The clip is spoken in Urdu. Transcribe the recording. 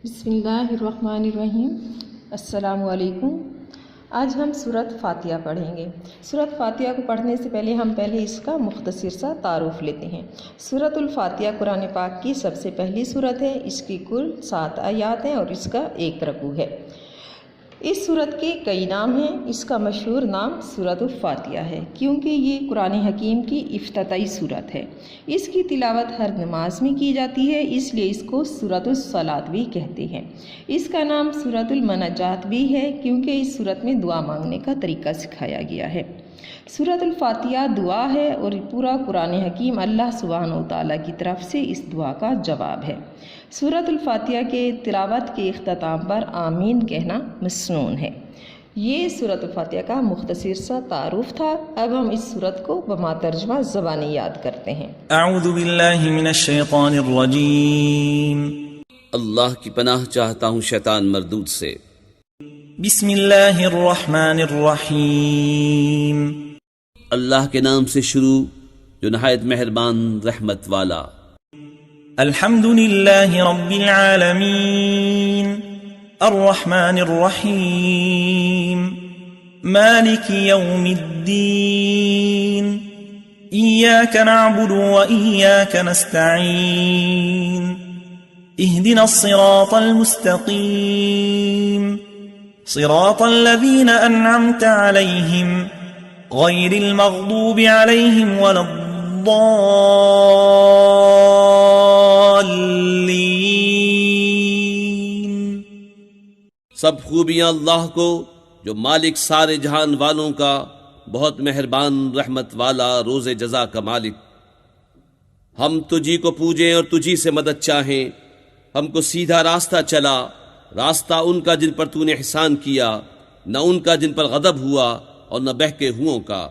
بسم اللہ الرحمن الرحیم۔ السلام علیکم۔ آج ہم سورۃ فاتحہ پڑھیں گے۔ سورۃ فاتحہ کو پڑھنے سے پہلے ہم اس کا مختصر سا تعارف لیتے ہیں۔ سورۃ الفاتحہ قرآن پاک کی سب سے پہلی سورت ہے۔ اس کی کل 7 آیات ہیں اور اس کا 1 رکوع ہے۔ اس سورت کے کئی نام ہیں۔ اس کا مشہور نام سورۃ الفاتحہ ہے کیونکہ یہ قرآن حکیم کی افتتاحی سورت ہے۔ اس کی تلاوت ہر نماز میں کی جاتی ہے، اس لیے اس کو سورۃ الصلاۃ بھی کہتے ہیں۔ اس کا نام سورۃ المناجات بھی ہے کیونکہ اس سورت میں دعا مانگنے کا طریقہ سکھایا گیا ہے۔ سورۃ الفاتحہ دعا ہے اور پورا قرآن حکیم اللہ سبحانہ و تعالیٰ کی طرف سے اس دعا کا جواب ہے۔ سورۃ الفاتحہ کے تلاوت کے اختتام پر آمین کہنا مسنون ہے۔ یہ سورۃ الفاتحہ کا مختصر سا تعارف تھا۔ اب ہم اس سورت کو بما ترجمہ زبانی یاد کرتے ہیں۔ اعوذ باللہ من الشیطان الرجیم۔ اللہ کی پناہ چاہتا ہوں شیطان مردود سے۔ بسم اللہ الرحمن الرحیم۔ اللہ کے نام سے شروع جو نہایت مہربان رحمت والا۔ الحمد للہ رب العالمین الرحمن الرحیم مالک یوم الدین ایاک نعبد و ایاک نستعین اہدنا الصراط المستقیم صراط الذین انعمت علیہم غیر المغضوب علیہم ولا الضالین۔ سب خوبیاں اللہ کو جو مالک سارے جہان والوں کا، بہت مہربان رحمت والا، روز جزا کا مالک۔ ہم تجھی کو پوجیں اور تجھی سے مدد چاہیں۔ ہم کو سیدھا راستہ چلا، راستہ ان کا جن پر تو نے احسان کیا، نہ ان کا جن پر غضب ہوا اور نہ بہکے ہوئوں کا۔